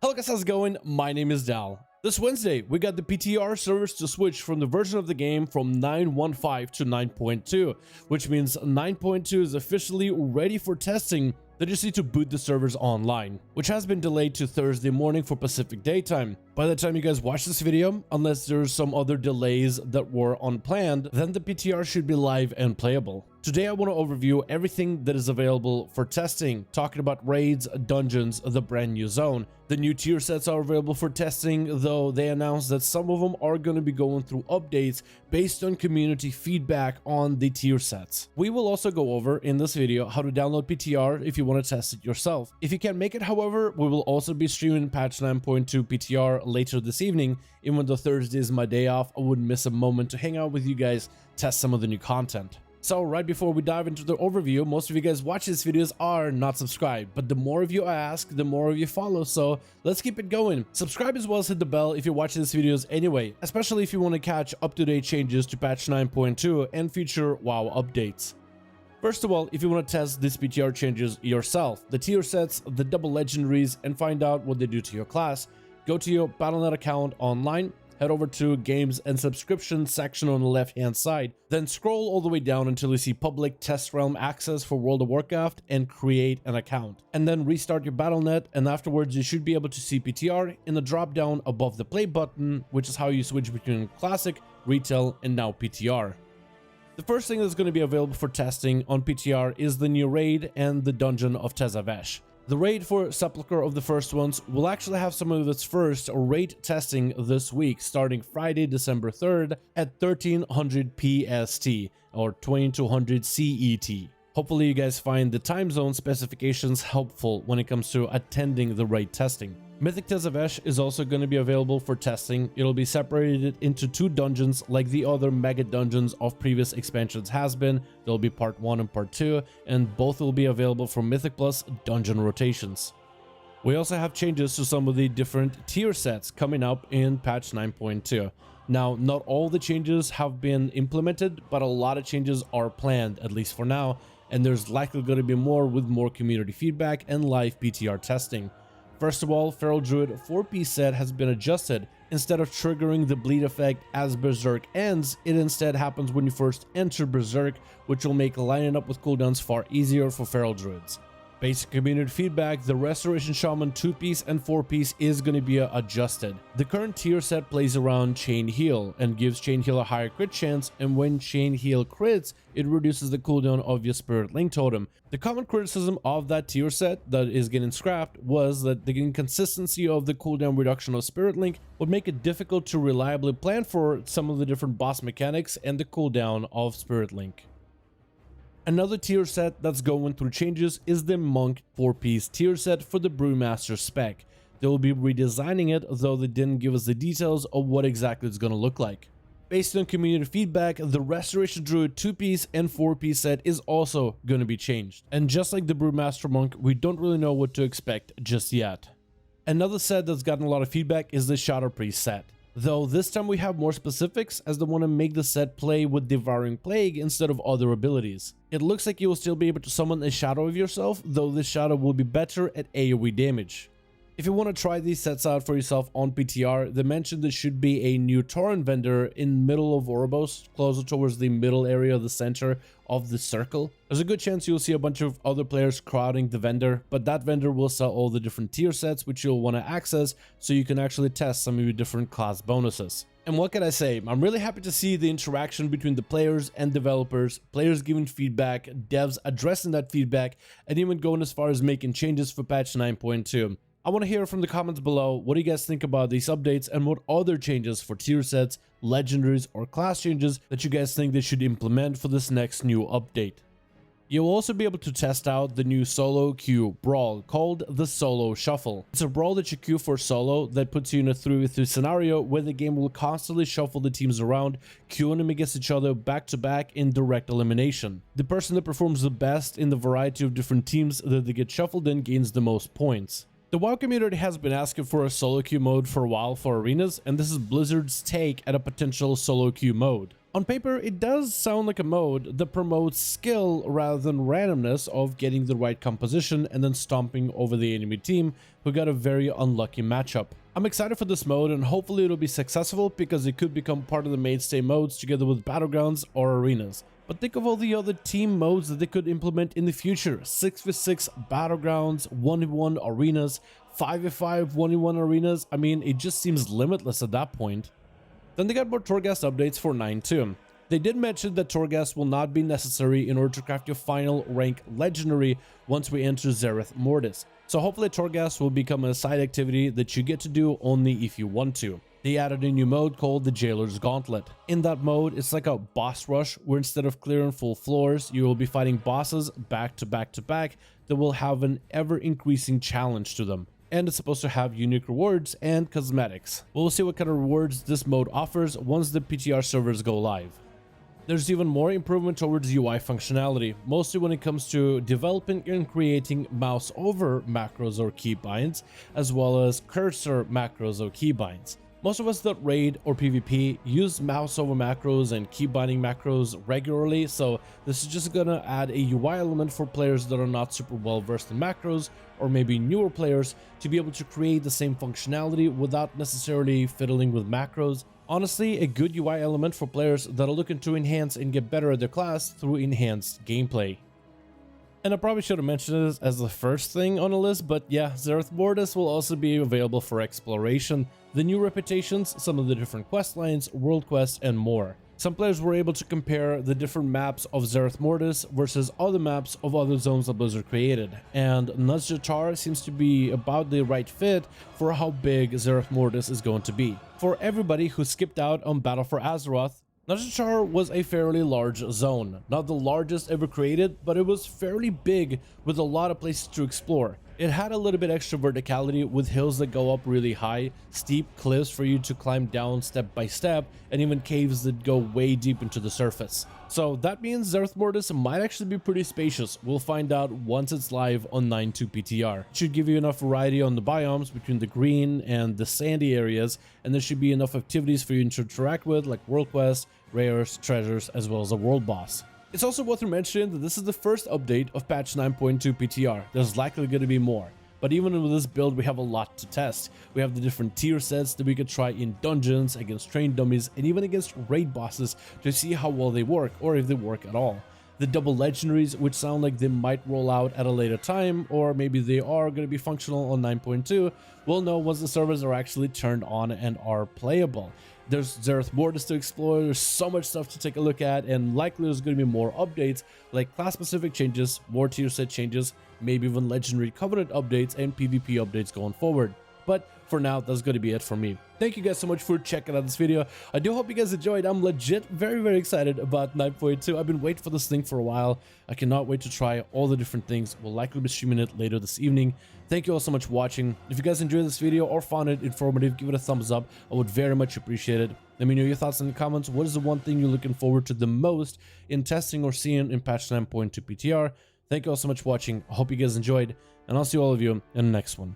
Hello guys, how's it going? My name is Dal. This Wednesday, we got the PTR servers to switch from the version of the game from 9.15 to 9.2, which means 9.2 is officially ready for testing. They just need to boot the servers online, which has been delayed to Thursday morning for Pacific daytime. By the time you guys watch this video, unless there's some other delays that were unplanned, then the PTR should be live and playable. Today I want to overview everything that is available for testing, talking about raids, dungeons, the brand new zone. The new tier sets are available for testing, though they announced that some of them are going to be going through updates based on community feedback on the tier sets. We will also go over in this video how to download PTR if you want to test it yourself. If you can't make it, however, we will also be streaming patch 9.2 PTR later this evening. Even though Thursday is my day off, I wouldn't miss a moment to hang out with you guys, test some of the new content. So right before we dive into the overview, most of you guys watching these videos are not subscribed, but the more of you I ask, the more of you follow, so let's keep it going. Subscribe as well as hit the bell if you're watching these videos anyway, especially if you want to catch up-to-date changes to patch 9.2 and future WoW updates. First of all, if you want to test these PTR changes yourself, the tier sets, the double legendaries, and find out what they do to your class, go to your Battle.net account online, head over to Games and Subscriptions section on the left-hand side, then scroll all the way down until you see Public Test Realm Access for World of Warcraft and create an account. And then restart your Battle.net, and afterwards you should be able to see PTR in the drop-down above the play button, which is how you switch between Classic, Retail, and now PTR. The first thing that's going to be available for testing on PTR is the new raid and the Dungeon of Tezavesh. The raid for Sepulchre of the First Ones will actually have some of its first raid testing this week, starting Friday, December 3rd at 1300 PST or 2200 CET. Hopefully you guys find the time zone specifications helpful when it comes to attending the raid testing. Mythic Test is also going to be available for testing. It'll be separated into two dungeons like the other mega dungeons of previous expansions has been. There'll be part 1 and part 2, and both will be available for Mythic Plus dungeon rotations. We also have changes to some of the different tier sets coming up in patch 9.2. Now, not all the changes have been implemented, but a lot of changes are planned, at least for now, and there's likely going to be more with more community feedback and live PTR testing. First of all, Feral Druid 4-piece set has been adjusted. Instead of triggering the bleed effect as Berserk ends, it instead happens when you first enter Berserk, which will make lining up with cooldowns far easier for Feral Druids. Basic community feedback, the Restoration Shaman 2-piece and 4-piece is going to be adjusted. The current tier set plays around Chain Heal and gives Chain Heal a higher crit chance, and when Chain Heal crits, it reduces the cooldown of your Spirit Link totem. The common criticism of that tier set that is getting scrapped was that the inconsistency of the cooldown reduction of Spirit Link would make it difficult to reliably plan for some of the different boss mechanics and the cooldown of Spirit Link. Another tier set that's going through changes is the Monk 4-piece tier set for the Brewmaster spec. They will be redesigning it, though they didn't give us the details of what exactly it's going to look like. Based on community feedback, the Restoration Druid 2-piece and 4-piece set is also going to be changed. And just like the Brewmaster Monk, we don't really know what to expect just yet. Another set that's gotten a lot of feedback is the Shadow Priest set. Though this time we have more specifics, as they want to make the set play with Devouring Plague instead of other abilities. It looks like you will still be able to summon a shadow of yourself, though this shadow will be better at AoE damage. If you want to try these sets out for yourself on PTR, they mentioned there should be a new Tauren vendor in middle of Oribos, closer towards the middle area of the center of the circle. There's a good chance you'll see a bunch of other players crowding the vendor, but that vendor will sell all the different tier sets which you'll want to access so you can actually test some of your different class bonuses. And what can I say? I'm really happy to see the interaction between the players and developers, players giving feedback, devs addressing that feedback, and even going as far as making changes for patch 9.2. I want to hear from the comments below, what do you guys think about these updates and what other changes for tier sets, legendaries, or class changes that you guys think they should implement for this next new update. You'll also be able to test out the new solo queue Brawl called the Solo Shuffle. It's a Brawl that you queue for solo that puts you in a 3v3 scenario where the game will constantly shuffle the teams around, queuing them against each other back to back in direct elimination. The person that performs the best in the variety of different teams that they get shuffled in gains the most points. The WoW community has been asking for a solo queue mode for a while for arenas, and this is Blizzard's take at a potential solo queue mode. On paper, it does sound like a mode that promotes skill rather than randomness of getting the right composition and then stomping over the enemy team who got a very unlucky matchup. I'm excited for this mode and hopefully it'll be successful because it could become part of the mainstay modes together with battlegrounds or arenas. But think of all the other team modes that they could implement in the future: 6v6 battlegrounds, 1v1 arenas, 5v5 1v1 arenas. I mean, it just seems limitless at that point. Then they got more Torghast updates for 9.2. They did mention that Torghast will not be necessary in order to craft your final rank legendary once we enter Zereth Mortis. So hopefully Torghast will become a side activity that you get to do only if you want to. They added a new mode called the Jailer's Gauntlet. In that mode, it's like a boss rush where instead of clearing full floors, you will be fighting bosses back to back to back that will have an ever increasing challenge to them. And it's supposed to have unique rewards and cosmetics. We'll see what kind of rewards this mode offers once the PTR servers go live. There's even more improvement towards UI functionality, mostly when it comes to developing and creating mouse over macros or keybinds, as well as cursor macros or keybinds. Most of us that raid or PvP use mouse over macros and key binding macros regularly, so this is just gonna add a UI element for players that are not super well versed in macros, or maybe newer players, to be able to create the same functionality without necessarily fiddling with macros. Honestly, a good UI element for players that are looking to enhance and get better at their class through enhanced gameplay. And I probably should have mentioned this as the first thing on the list, but yeah, Zereth Mortis will also be available for exploration, the new reputations, some of the different quest lines, world quests, and more. Some players were able to compare the different maps of Zereth Mortis versus other maps of other zones that Blizzard created, and Nazjatar seems to be about the right fit for how big Zereth Mortis is going to be. For everybody who skipped out on Battle for Azeroth, Nazjatar was a fairly large zone, not the largest ever created, but it was fairly big with a lot of places to explore. It had a little bit extra verticality with hills that go up really high, steep cliffs for you to climb down step by step, and even caves that go way deep into the surface. So that means Zereth Mortis might actually be pretty spacious. We'll find out once it's live on 9.2 PTR. It should give you enough variety on the biomes between the green and the sandy areas, and there should be enough activities for you to interact with, like world quests, rares, treasures, as well as a world boss. It's also worth mentioning that this is the first update of patch 9.2 PTR. There's likely going to be more. But even with this build, we have a lot to test. We have the different tier sets that we could try in dungeons, against trained dummies, and even against raid bosses to see how well they work, or if they work at all. The double legendaries, which sound like they might roll out at a later time, or maybe they are going to be functional on 9.2, we'll know once the servers are actually turned on and are playable. There's Zereth Mortis to explore, there's so much stuff to take a look at, and likely there's going to be more updates, like class-specific changes, more tier set changes, maybe even legendary covenant updates and PvP updates going forward. But for now, that's going to be it for me. Thank you guys so much for checking out this video. I do hope you guys enjoyed. I'm legit very excited about 9.2. I've been waiting for this thing for a while. I cannot wait to try all the different things. We'll likely be streaming it later this evening. Thank you all so much for watching. If you guys enjoyed this video or found it informative, give it a thumbs up. I would very much appreciate it. Let me know your thoughts in the comments. What is the one thing you're looking forward to the most in testing or seeing in patch 9.2 PTR? Thank you all so much for watching. I hope you guys enjoyed, and I'll see all of you in the next one.